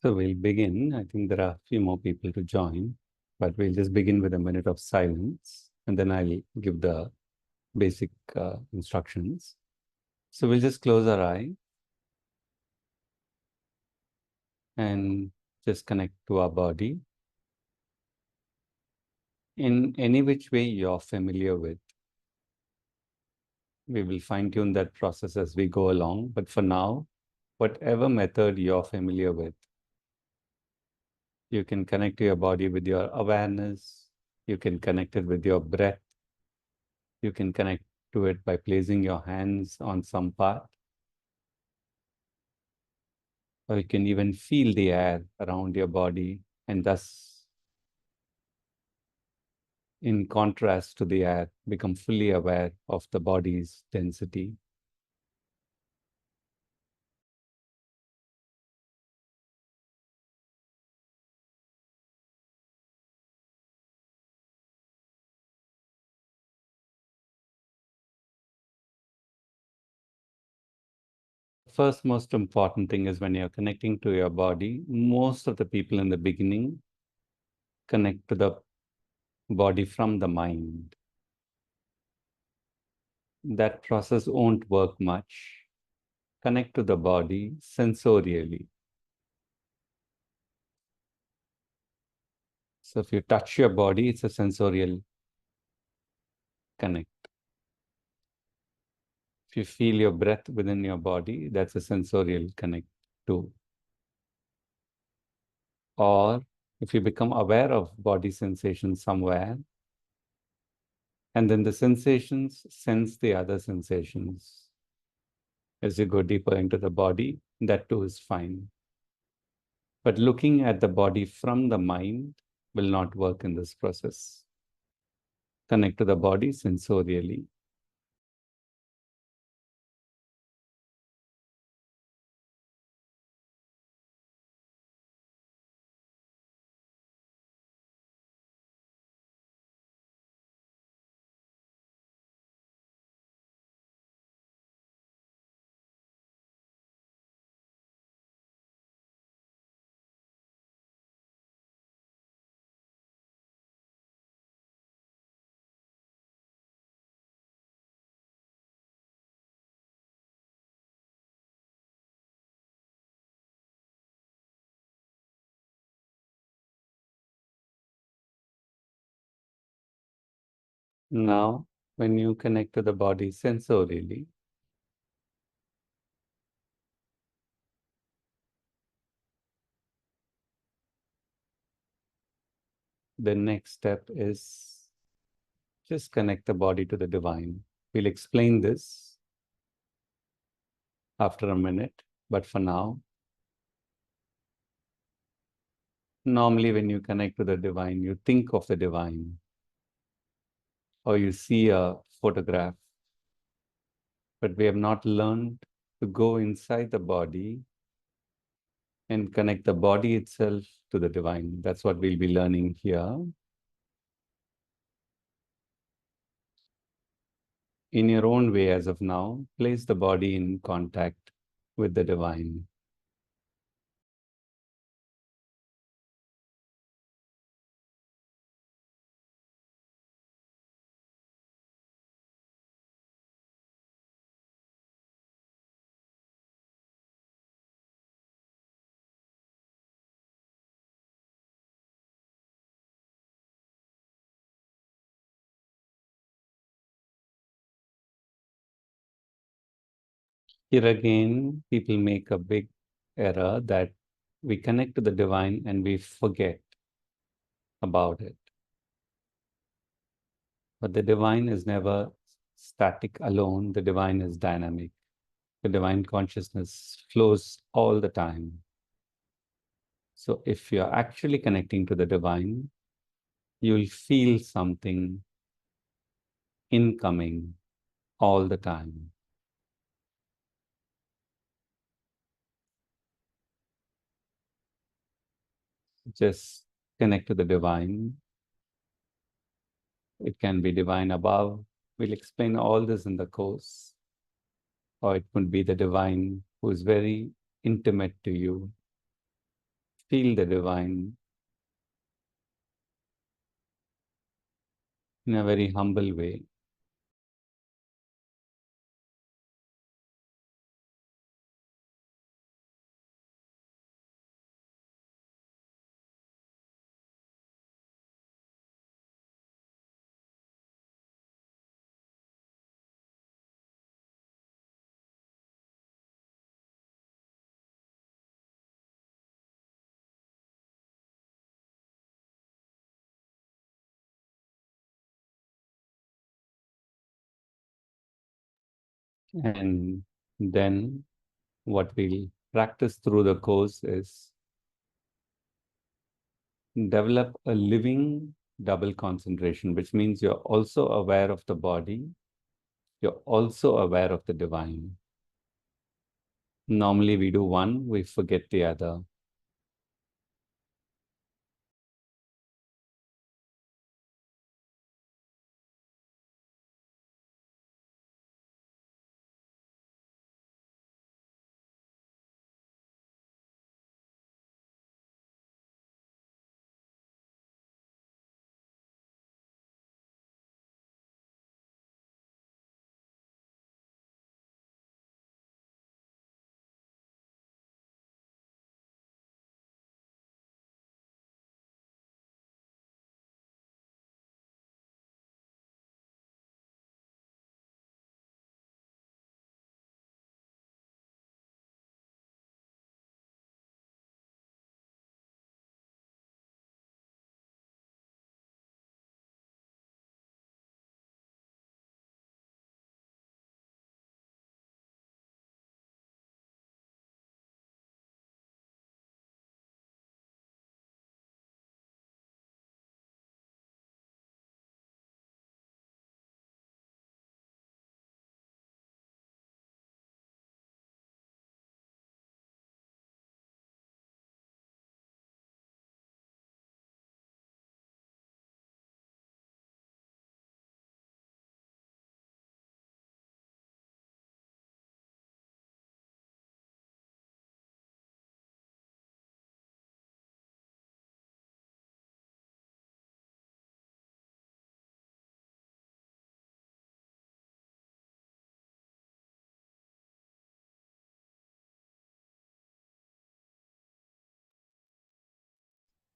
So we'll begin. I think there are a few more people to join, but we'll just begin with a minute of silence, and then I'll give the basic instructions. So we'll just close our eye and just connect to our body in any which way you're familiar with. We will fine-tune that process as we go along, but for now, whatever method you're familiar with, you can connect to your body with your awareness, you can connect it with your breath, you can connect to it by placing your hands on some part, or you can even feel the air around your body, and thus, in contrast to the air, become fully aware of the body's density. First, most important thing is when you're connecting to your body, most of the people in the beginning connect to the body from the mind. That process won't work much. Connect to the body sensorially. So if you touch your body, it's a sensorial connect. If you feel your breath within your body, that's a sensorial connect too. Or if you become aware of body sensations somewhere, and then the sensations sense the other sensations. As you go deeper into the body, that too is fine. But looking at the body from the mind will not work in this process. Connect to the body sensorially. Now, when you connect to the body sensorially, the next step is just connect the body to the divine. We'll explain this after a minute, but for now, normally when you connect to the divine, you think of the divine, or you see a photograph, but we have not learned to go inside the body and connect the body itself to the divine. That's what we'll be learning here. In your own way, as of now, place the body in contact with the divine. Here again, people make a big error that we connect to the divine and we forget about it. But the divine is never static alone. The divine is dynamic. The divine consciousness flows all the time. So if you're actually connecting to the divine, you'll feel something incoming all the time. Just connect to the divine. It can be divine above. We'll explain all this in the course. Or it could be the divine who is very intimate to you. feel the divine in a very humble way. And then what we'll practice through the course is develop a living double concentration, which means you're also aware of the body, you're also aware of the divine. Normally we do one, we forget the other.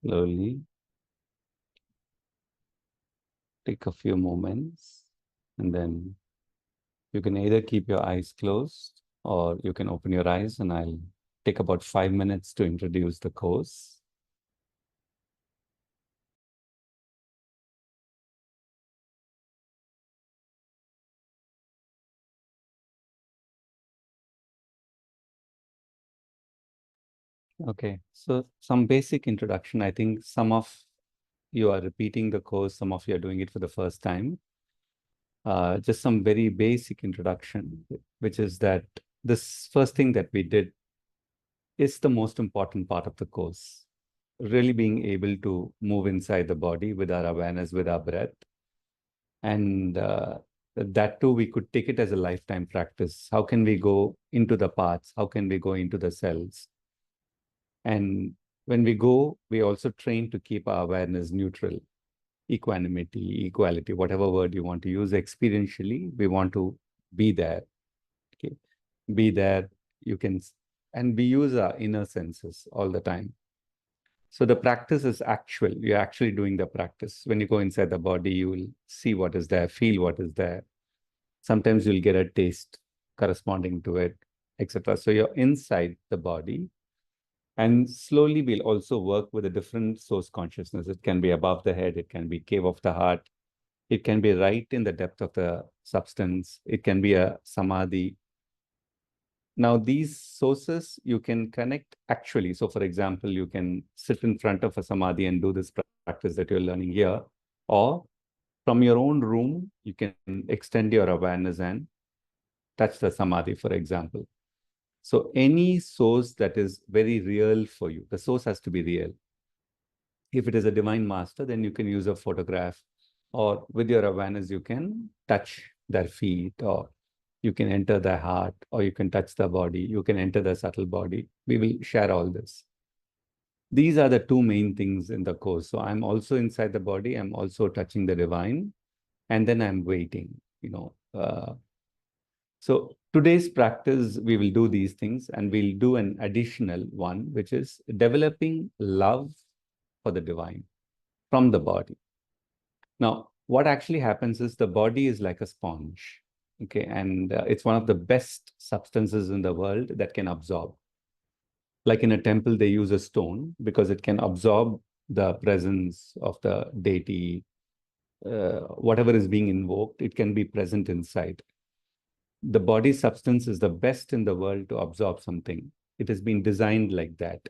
Slowly take a few moments, and then you can either keep your eyes closed or you can open your eyes, and I'll take about 5 minutes to introduce the course. Okay, so some basic introduction. I think some of you are repeating the course, some of you are doing it for the first time. Just some very basic introduction, which is that this first thing that we did is the most important part of the course. Really being able to move inside the body with our awareness, with our breath. And that too, we could take it as a lifetime practice. How can we go into the parts? How can we go into the cells? And when we go, we also train to keep our awareness neutral, equanimity, equality, whatever word you want to use. Experientially, we want to be there. Okay, be there. You can, and we use our inner senses all the time. So the practice is actual. You're actually doing the practice. When you go inside the body, you will see what is there, feel what is there. Sometimes you'll get a taste corresponding to it, etc. So you're inside the body. And slowly we'll also work with a different source consciousness. It can be above the head, it can be cave of the heart, it can be right in the depth of the substance, it can be a samadhi. Now, these sources you can connect actually. So, for example, you can sit in front of a samadhi and do this practice that you're learning here, or from your own room, you can extend your awareness and touch the samadhi, for example. So, any source that is very real for you, the source has to be real. If it is a divine master, then you can use a photograph, or with your awareness, you can touch their feet, or you can enter their heart, or you can touch the body, you can enter the subtle body. We will share all this. These are the two main things in the course. So I'm also inside the body, I'm also touching the divine, and then I'm waiting, so today's practice, we will do these things, and we'll do an additional one, which is developing love for the divine from the body. Now, what actually happens is the body is like a sponge, okay? And it's one of the best substances in the world that can absorb. Like in a temple, they use a stone because it can absorb the presence of the deity. Whatever is being invoked, it can be present inside. The body substance is the best in the world to absorb something. It has been designed like that,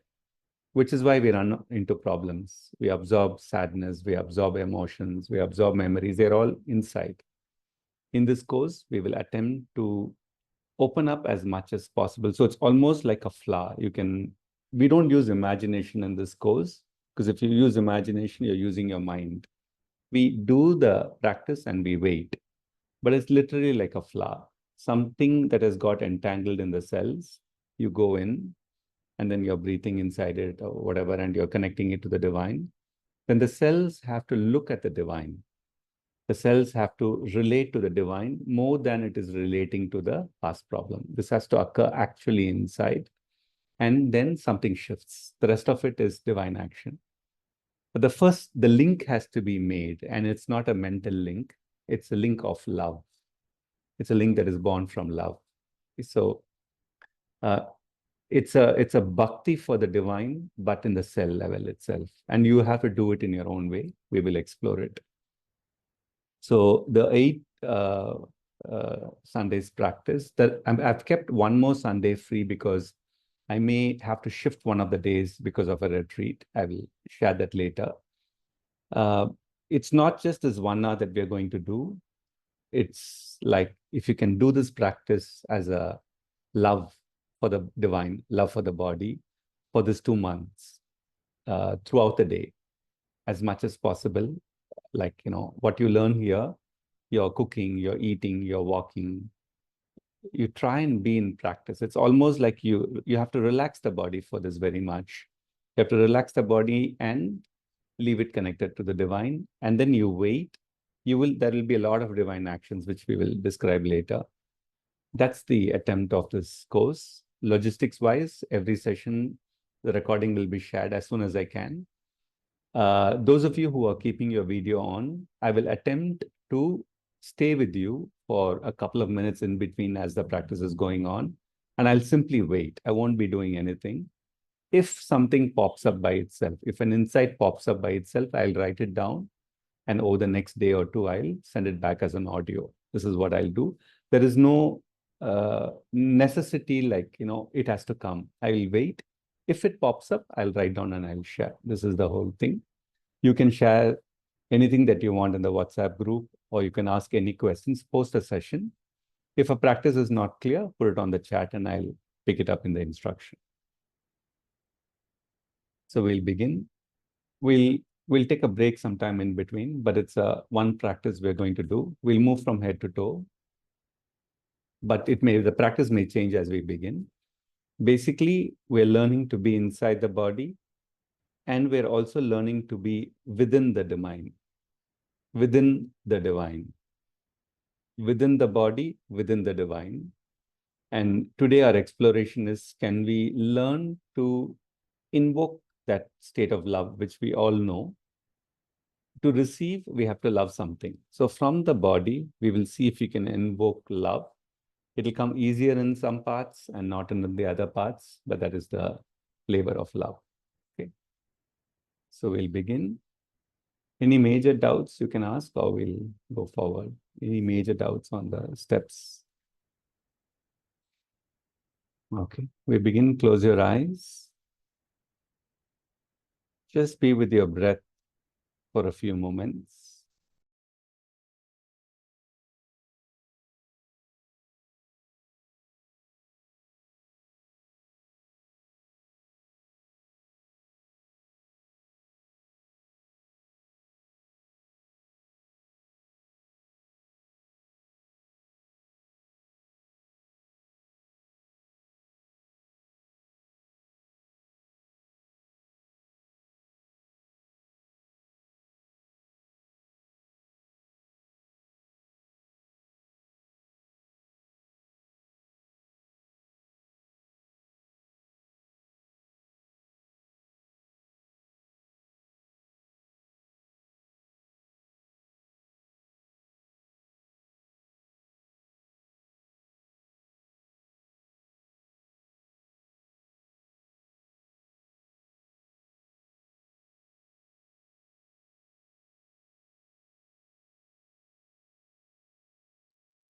which is why we run into problems. We absorb sadness, we absorb emotions, we absorb memories. They're all inside. In this course, we will attempt to open up as much as possible. So it's almost like a flower. We don't use imagination in this course, because if you use imagination, you're using your mind. We do the practice and we wait, but it's literally like a flower. Something that has got entangled in the cells, you go in, and then you're breathing inside it or whatever, and you're connecting it to the divine. Then the cells have to look at the divine. The cells have to relate to the divine more than it is relating to the past problem. This has to occur actually inside, and then something shifts. The rest of it is divine action. But the link has to be made, and it's not a mental link. It's a link of love. It's a link that is born from love. So uh, it's a bhakti for the divine, but in the cell level itself. And you have to do it in your own way. We will explore it. So the 8 Sundays practice, that I've kept one more Sunday free because I may have to shift one of the days because of a retreat. I will share that later. Uh, it's not just this 1 hour that we're going to do. It's like if you can do this practice as a love for the divine, love for the body, for this 2 months, throughout the day, as much as possible. Like, what you learn here, you're cooking, you're eating, you're walking, you try and be in practice. It's almost like you have to relax the body for this very much. You have to relax the body and leave it connected to the divine. And then you wait. There will be a lot of divine actions, which we will describe later. That's the attempt of this course. Logistics wise, every session, the recording will be shared as soon as I can. Those of you who are keeping your video on, I will attempt to stay with you for a couple of minutes in between as the practice is going on. And I'll simply wait. I won't be doing anything. If something pops up by itself, if an insight pops up by itself, I'll write it down. And over the next day or two, I'll send it back as an audio. This is what I'll do. There is no necessity like, it has to come. I will wait. If it pops up, I'll write down and I'll share. This is the whole thing. You can share anything that you want in the WhatsApp group, or you can ask any questions, post a session. If a practice is not clear, put it on the chat and I'll pick it up in the instruction. So we'll begin. We'll take a break sometime in between, but it's one practice we're going to do. We'll move from head to toe, but the practice may change as we begin. Basically, we're learning to be inside the body, and we're also learning to be within the divine, within the divine, within the body, within the divine. And today our exploration is, can we learn to invoke that state of love, which we all know? To receive, we have to love something. So from the body, we will see if we can invoke love. It'll come easier in some parts and not in the other parts, but that is the flavor of love. Okay. So we'll begin. Any major doubts you can ask, or we'll go forward. Any major doubts on the steps? Okay. We begin. Close your eyes. Just be with your breath for a few moments.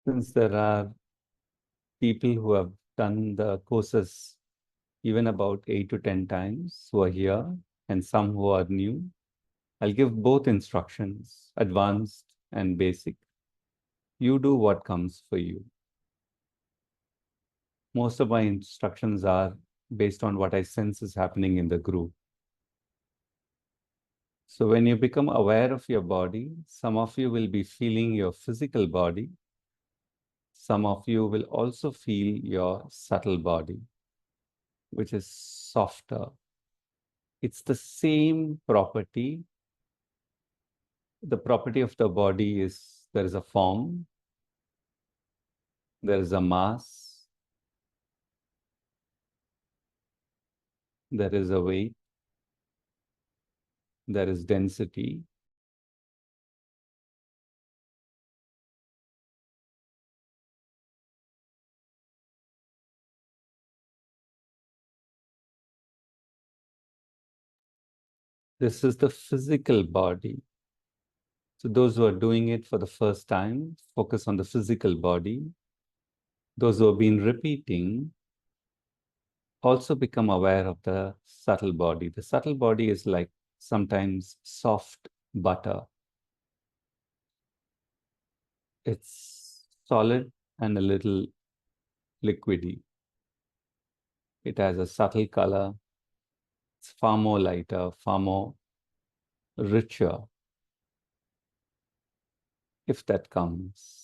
Since there are people who have done the courses even about 8 to 10 times who are here and some who are new, I'll give both instructions, advanced and basic. You do what comes for you. Most of my instructions are based on what I sense is happening in the group. So when you become aware of your body, some of you will be feeling your physical body. Some of you will also feel your subtle body, which is softer. It's the same property. The property of the body is there is a form, there is a mass, there is a weight, there is density. This is the physical body. So those who are doing it for the first time, focus on the physical body. Those who have been repeating, also become aware of the subtle body. The subtle body is like sometimes soft butter. It's solid and a little liquidy. It has a subtle color. It's far more lighter, far more richer, if that comes.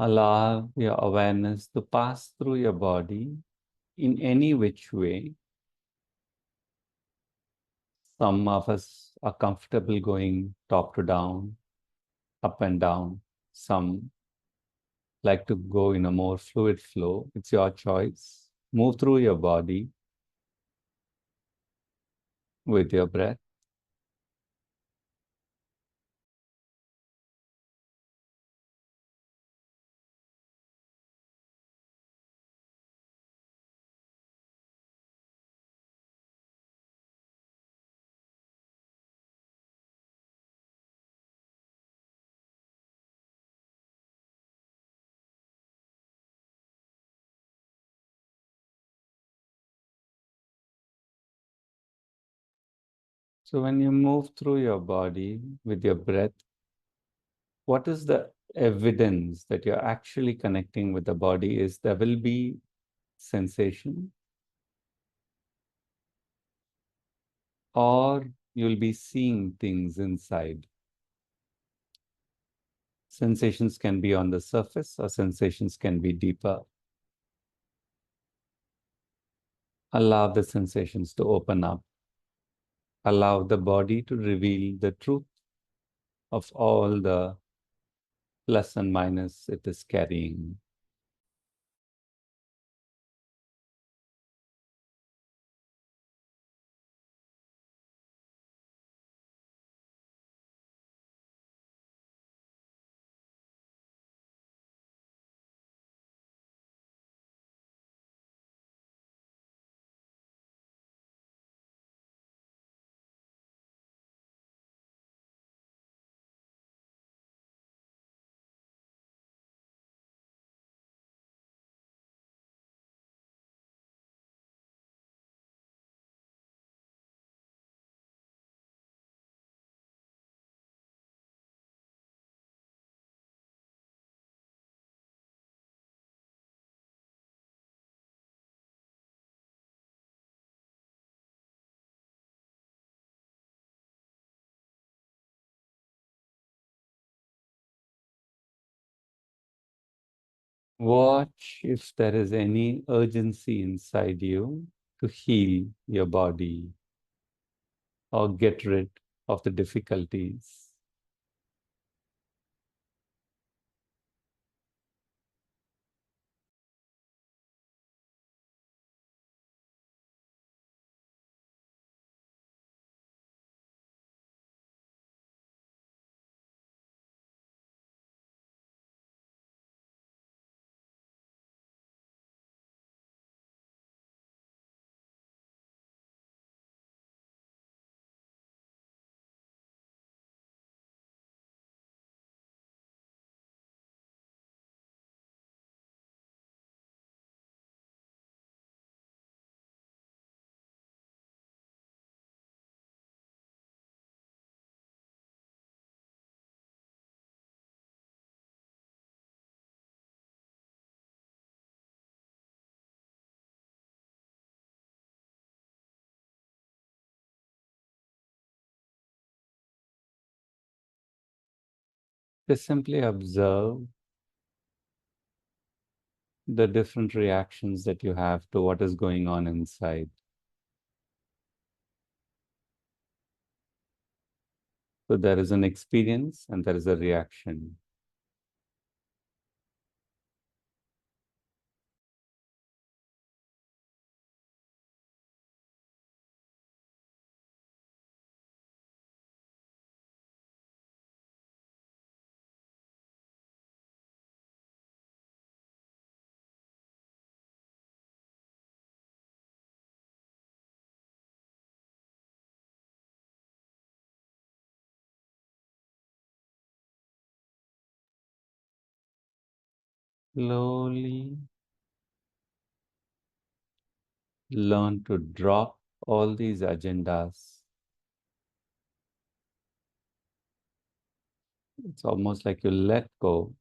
Allow your awareness to pass through your body in any which way. Some of us are comfortable going top to down, up and down. Some like to go in a more fluid flow. It's your choice. Move through your body with your breath. So when you move through your body with your breath, what is the evidence that you're actually connecting with the body is there will be sensation, or you'll be seeing things inside. Sensations can be on the surface or sensations can be deeper. Allow the sensations to open up. Allow the body to reveal the truth of all the plus and minus it is carrying. Watch if there is any urgency inside you to heal your body or get rid of the difficulties. Just simply observe the different reactions that you have to what is going on inside. So there is an experience and there is a reaction. Slowly learn to drop all these agendas. It's almost like you let go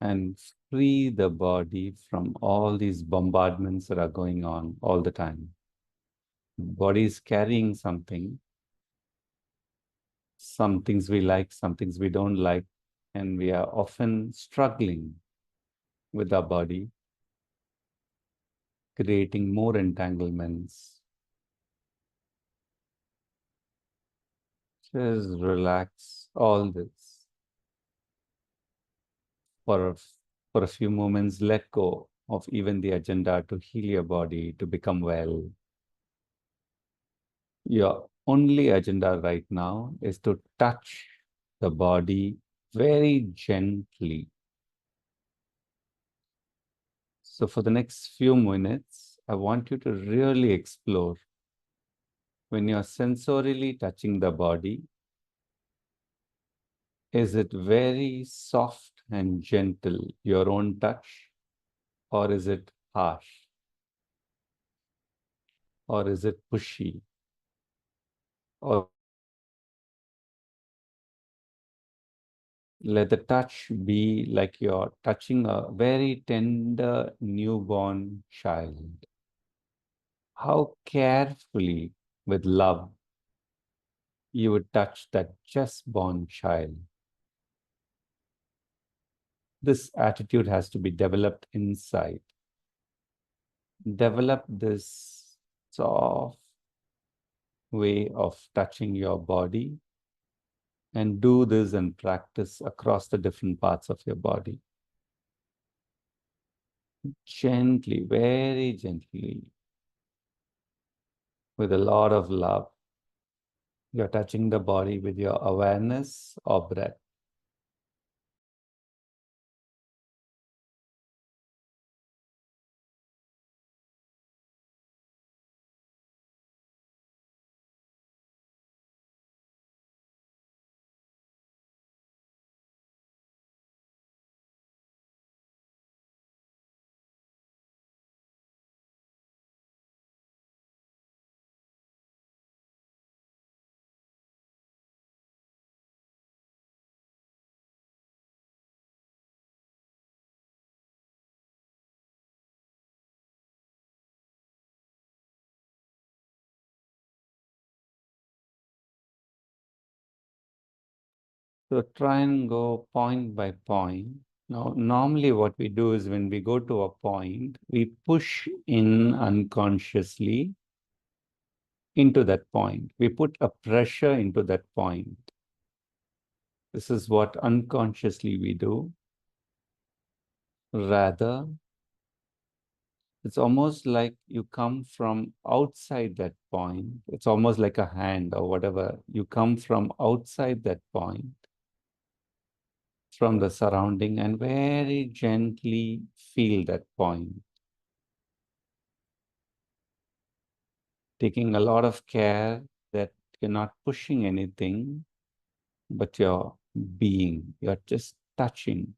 and free the body from all these bombardments that are going on all the time. Body is carrying something, some things we like, some things we don't like, and we are often struggling with our body, creating more entanglements. Just relax all this for for a few moments. Let go of even the agenda to heal your body, to become well. Your only agenda right now is to touch the body very gently. So for the next few minutes, I want you to really explore when you're sensorially touching the body. Is it very soft and gentle, your own touch, or is it harsh, or is it pushy, or let the touch be like you're touching a very tender newborn child. How carefully, with love, you would touch that just born child. This attitude has to be developed inside. Develop this soft way of touching your body and do this and practice across the different parts of your body. Gently, very gently, with a lot of love. You're touching the body with your awareness or breath. So try and go point by point. Now, normally what we do is when we go to a point, we push in unconsciously into that point. We put a pressure into that point. This is what unconsciously we do. Rather, it's almost like you come from outside that point. It's almost like a hand or whatever. You come from outside that point, from the surrounding, and very gently feel that point. Taking a lot of care that you're not pushing anything, but you're being, you're just touching.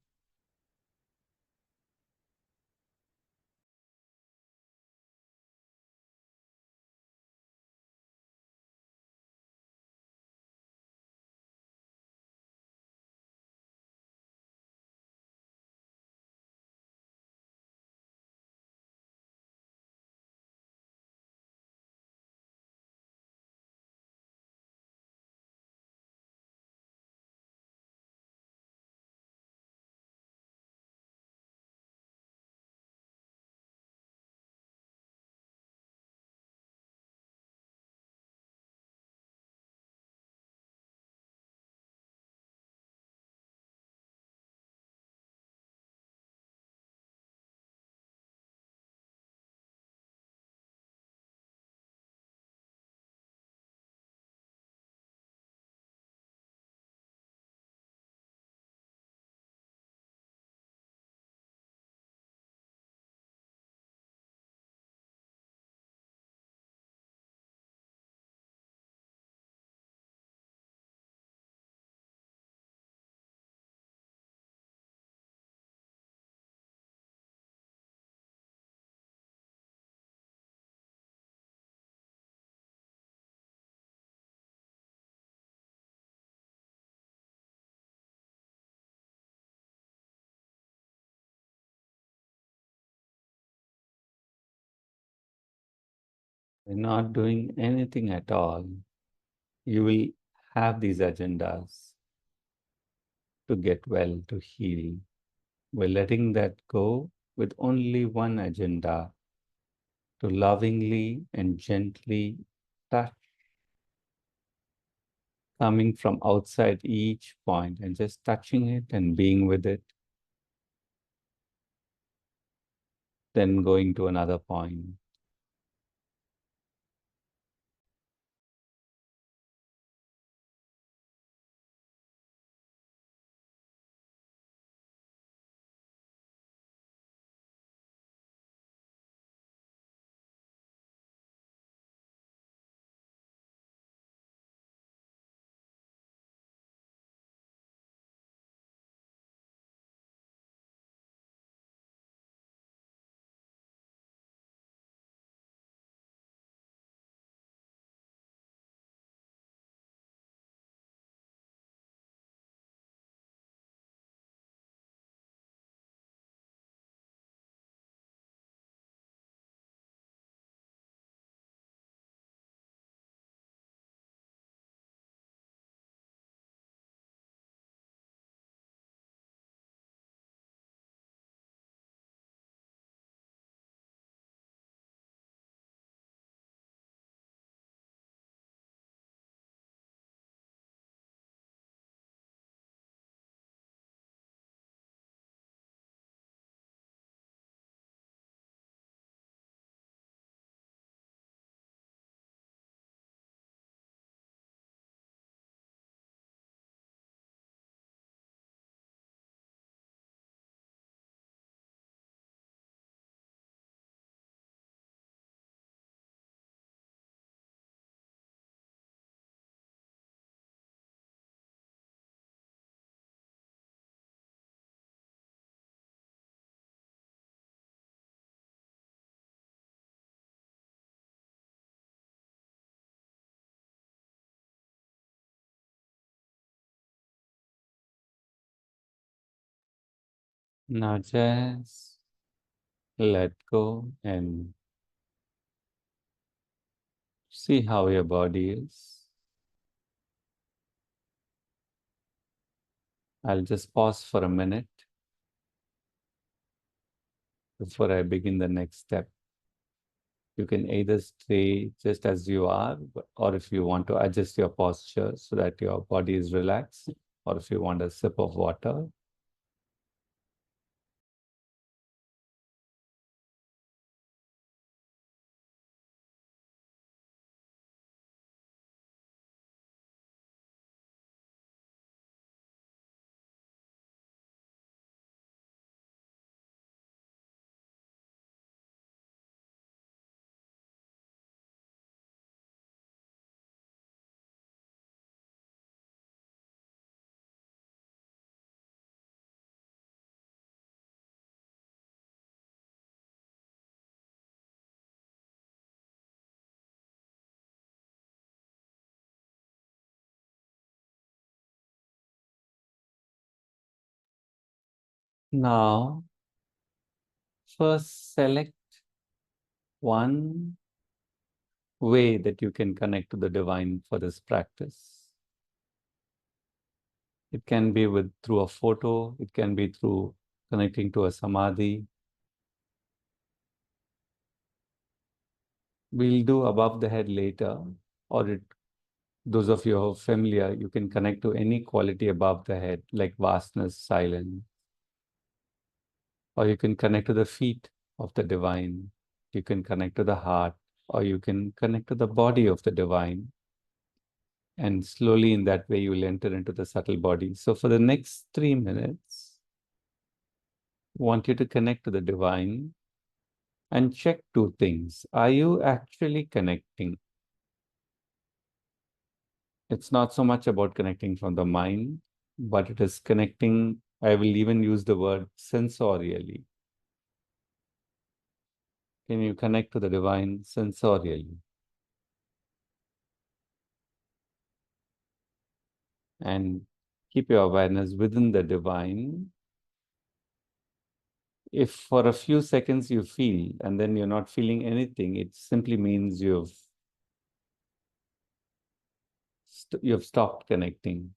You're not doing anything at all. You will have these agendas to get well, to heal. We're letting that go with only one agenda, to lovingly and gently touch, coming from outside each point and just touching it and being with it, then going to another point. Now just let go and see how your body is. I'll just pause for a minute before I begin the next step. You can either stay just as you are, or if you want to adjust your posture so that your body is relaxed, or if you want a sip of water. Now, first select one way that you can connect to the divine for this practice. It can be through a photo, it can be through connecting to a samadhi. We'll do above the head later, or those of you who are familiar, you can connect to any quality above the head, like vastness, silence, or you can connect to the feet of the divine. You can connect to the heart, or you can connect to the body of the divine. And slowly in that way, you will enter into the subtle body. So for the next 3 minutes, I want you to connect to the divine and check two things. Are you actually connecting? It's not so much about connecting from the mind, but it is connecting. I will even use the word sensorially. Can you connect to the divine sensorially? And keep your awareness within the divine. If for a few seconds you feel and then you're not feeling anything, it simply means you've stopped connecting.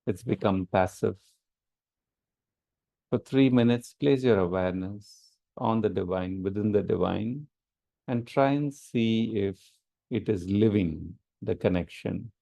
It's become passive. For 3 minutes, place your awareness on the divine, within the divine, and try and see if it is living the connection.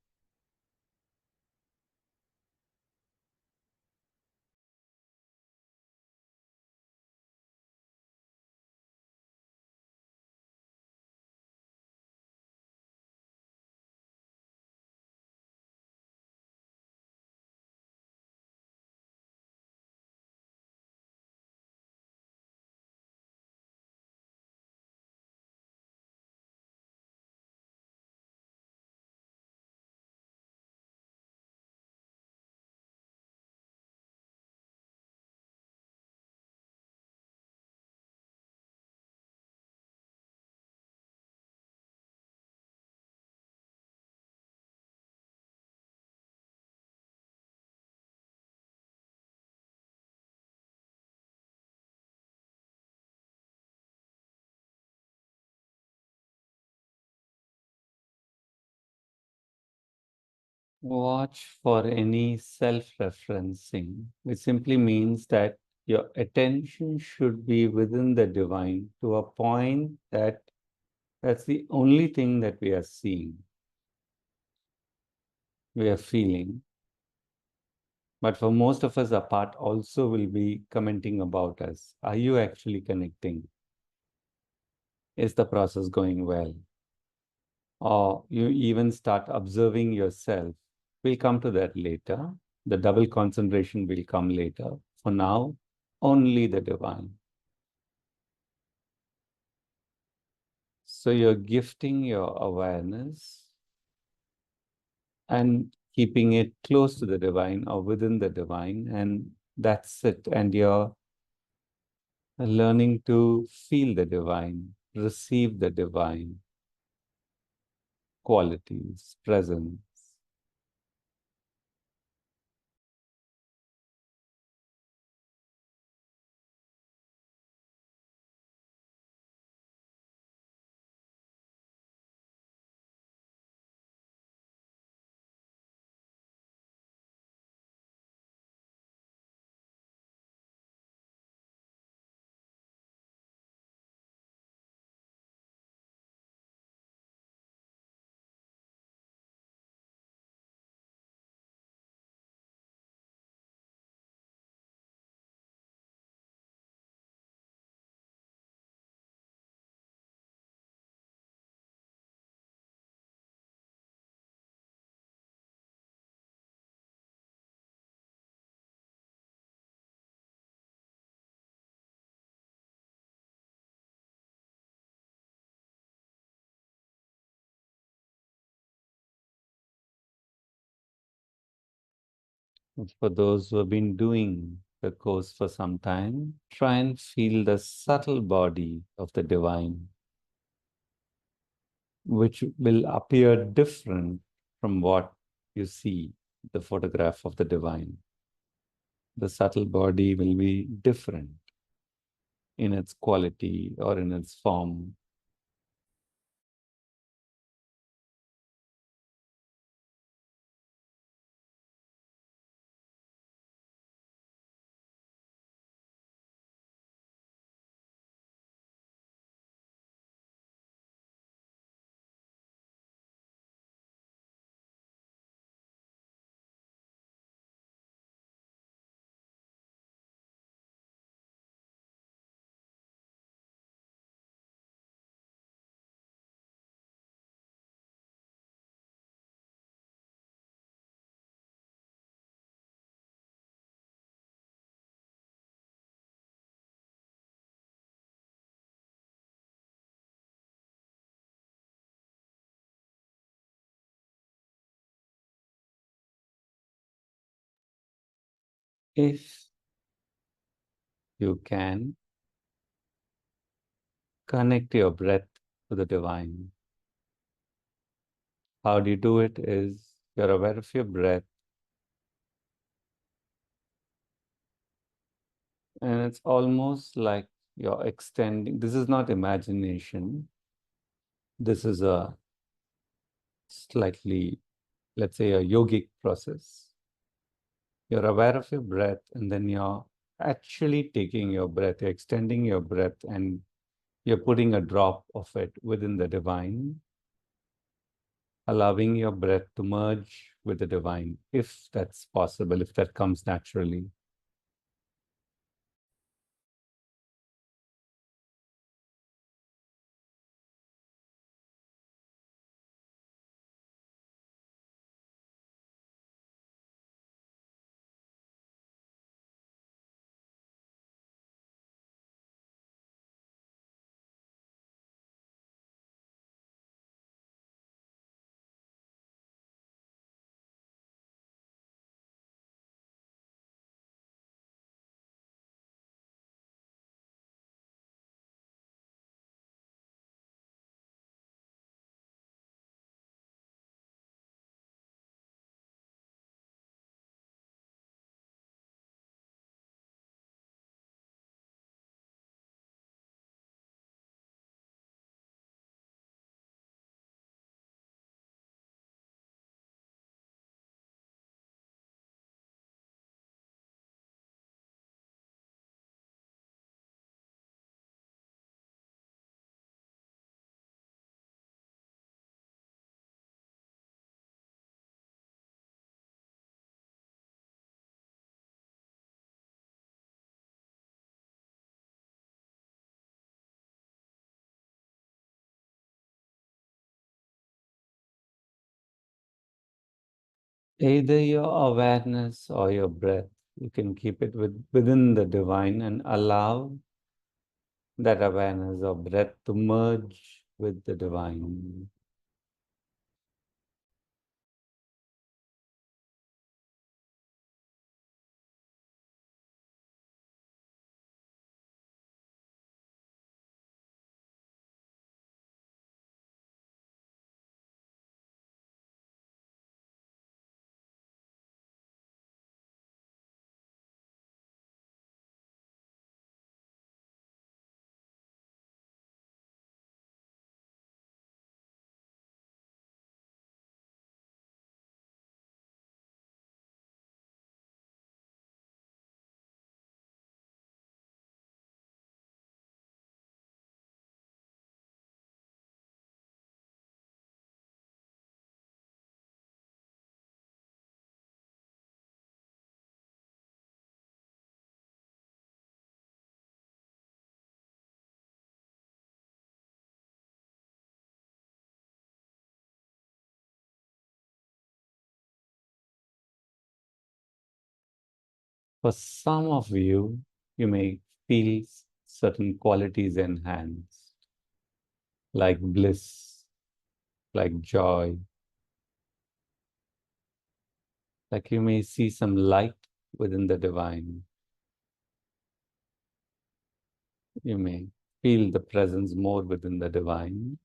Watch for any self-referencing, which simply means that your attention should be within the divine to a point that that's the only thing that we are seeing, we are feeling. But for most of us, a part also will be commenting about us. Are you actually connecting? Is the process going well? Or you even start observing yourself. We'll come to that later. The double concentration will come later. For now, only the divine. So you're gifting your awareness and keeping it close to the divine or within the divine, and that's it. And you're learning to feel the divine, receive the divine qualities, presence. For those who have been doing the course for some time, try and feel the subtle body of the divine, which will appear different from what you see, the photograph of the divine. The subtle body will be different in its quality or in its form. If you can, connect your breath to the divine. How do you do it is you're aware of your breath, and it's almost like you're extending. This is not imagination. This is a slightly, let's say, a yogic process. You're aware of your breath, and then you're actually taking your breath, you're extending your breath, and you're putting a drop of it within the divine, allowing your breath to merge with the divine, if that's possible, if that comes naturally. Either your awareness or your breath, you can keep it within the divine and allow that awareness or breath to merge with the divine. For some of you, you may feel certain qualities enhanced, like bliss, like joy, like you may see some light within the divine. You may feel the presence more within the divine.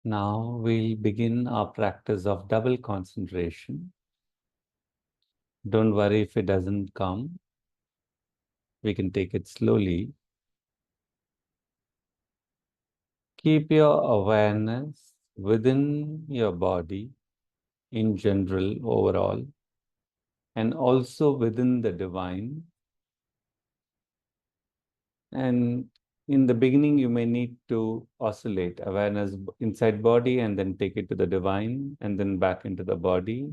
Now we'll begin our practice of double concentration. Don't worry if it doesn't come. We can take it slowly. Keep your awareness within your body in general, overall, and also within the divine. And in the beginning, you may need to oscillate awareness inside body and then take it to the divine and then back into the body.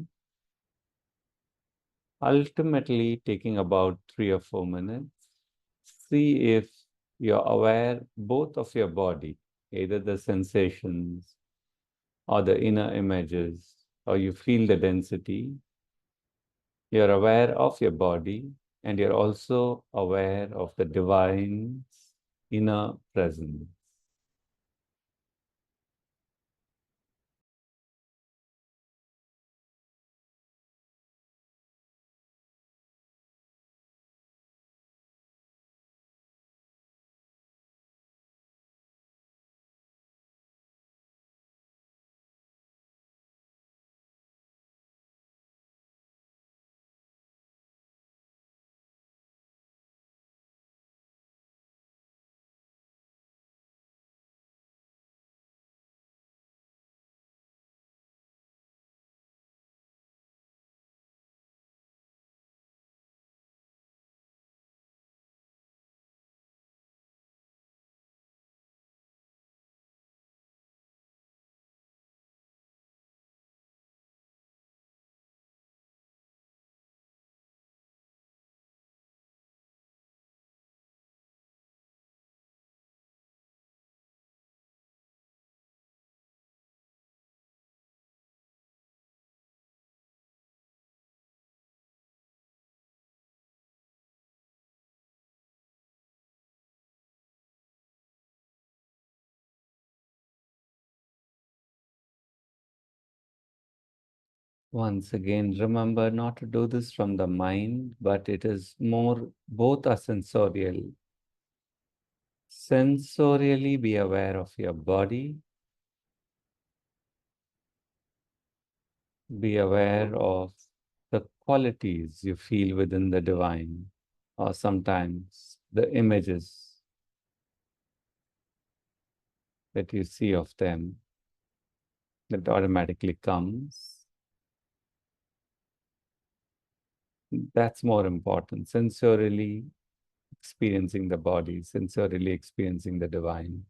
Ultimately, taking about 3 or 4 minutes. See if you're aware both of your body, either the sensations or the inner images, or you feel the density. You're aware of your body and you're also aware of the divine's inner presence. Once again, remember not to do this from the mind, but it is more, both are sensorial. Sensorially be aware of your body. Be aware of the qualities you feel within the divine, or sometimes the images that you see of them that automatically comes. That's more important. Sensorially experiencing the body, sensorially experiencing the divine.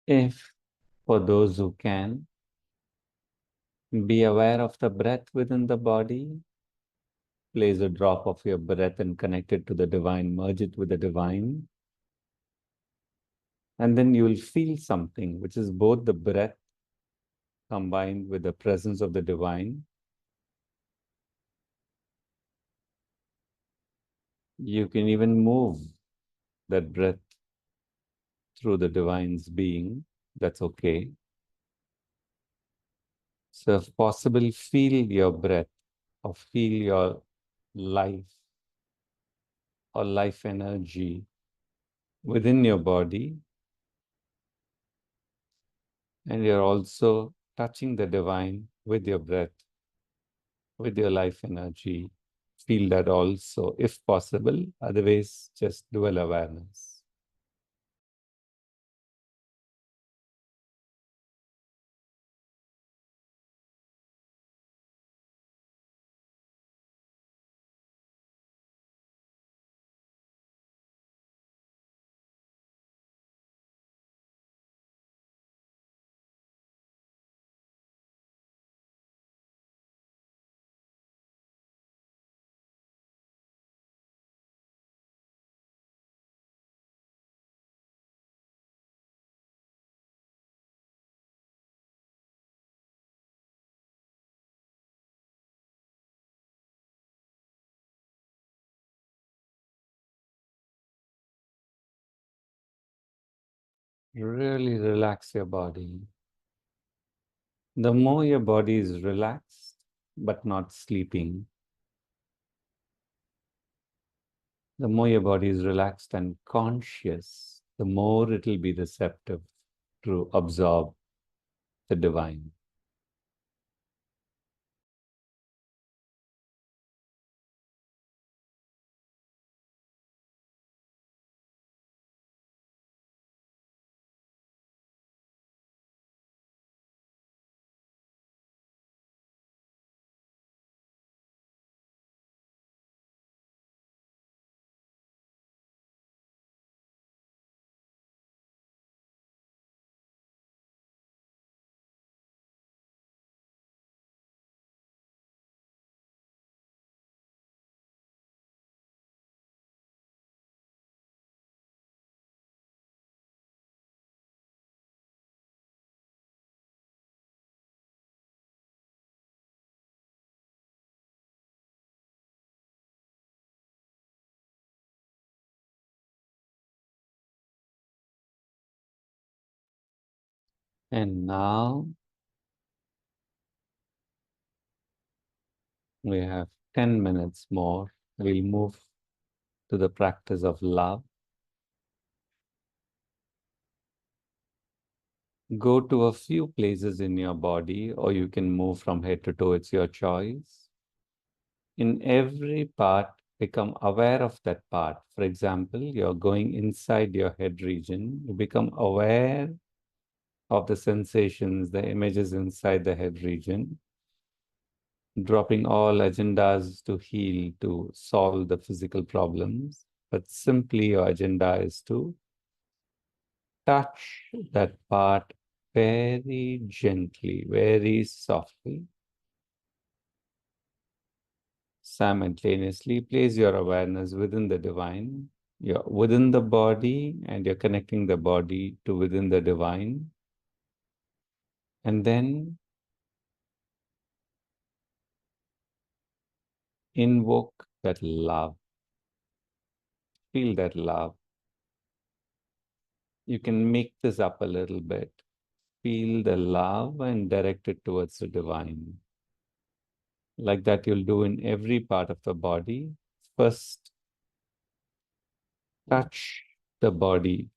If, for those who can, be aware of the breath within the body, place a drop of your breath and connect it to the divine, merge it with the divine. And then you will feel something, which is both the breath combined with the presence of the divine. You can even move that breath through the divine's being. That's okay. So if possible, feel your breath or feel your life or life energy within your body. And you're also touching the divine with your breath, with your life energy. Feel that also, if possible. Otherwise, just dual awareness. Really relax your body. The more your body is relaxed, but not sleeping, the more your body is relaxed and conscious, the more it will be receptive to absorb the divine. And now we have 10 minutes more. We'll move to the practice of love. Go to a few places in your body, or you can move from head to toe, it's your choice. In every part, become aware of that part. For example, you're going inside your head region, you become aware of the sensations, the images inside the head region, dropping all agendas to heal, to solve the physical problems. But simply your agenda is to touch that part very gently, very softly. Simultaneously, place your awareness within the divine. You're within the body and you're connecting the body to within the divine. And then invoke that love. Feel that love. You can make this up a little bit. Feel the love and direct it towards the divine. Like that you'll do in every part of the body. First, touch the body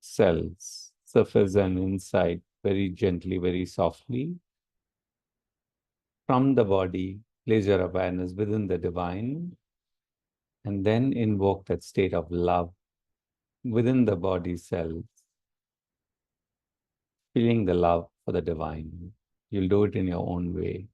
cells, surface and inside, very gently, very softly. From the body, place your awareness within the divine, and then invoke that state of love within the body cells, feeling the love for the divine. You'll do it in your own way.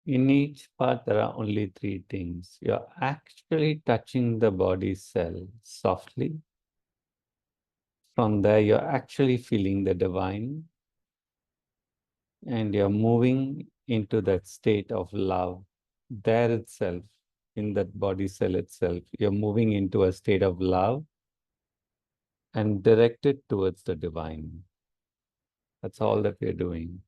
In each part, there are only three things. You're actually touching the body cell softly. From there, you're actually feeling the divine, and you're moving into that state of love there itself, in that body cell itself. You're moving into a state of love and directed towards the divine. That's all that we're doing.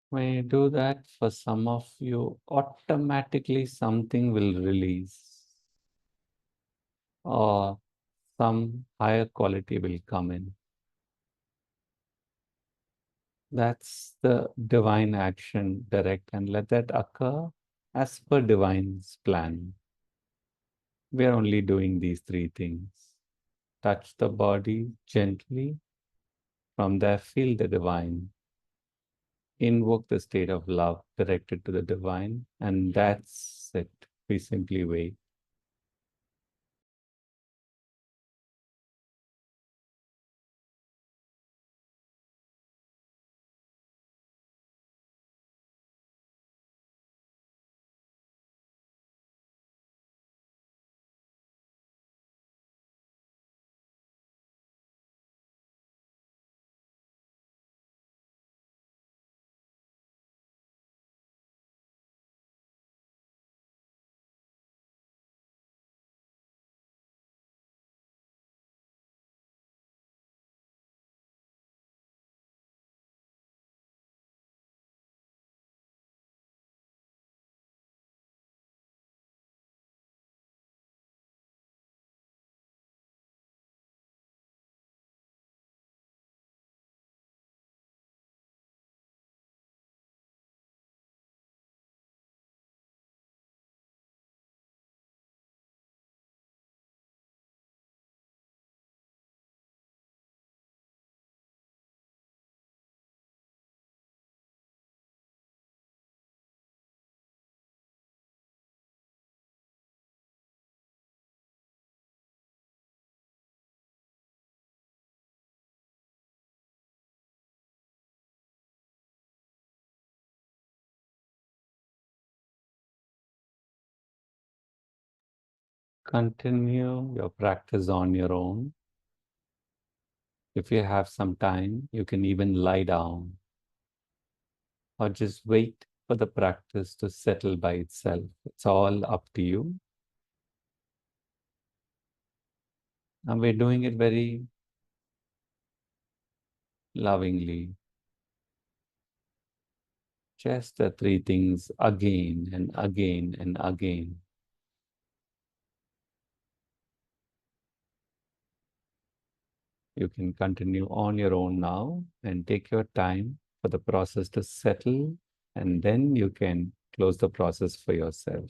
When you do that, for some of you, automatically something will release, or some higher quality will come in. That's the divine action, direct, and let that occur as per divine's plan. We are only doing these three things. Touch the body gently. From there, feel the divine. Invoke the state of love directed to the divine, and that's it. We simply wait. Continue your practice on your own. If you have some time, you can even lie down or just wait for the practice to settle by itself. It's all up to you. And we're doing it very lovingly. Just the three things again and again and again. You can continue on your own now and take your time for the process to settle, and then you can close the process for yourself.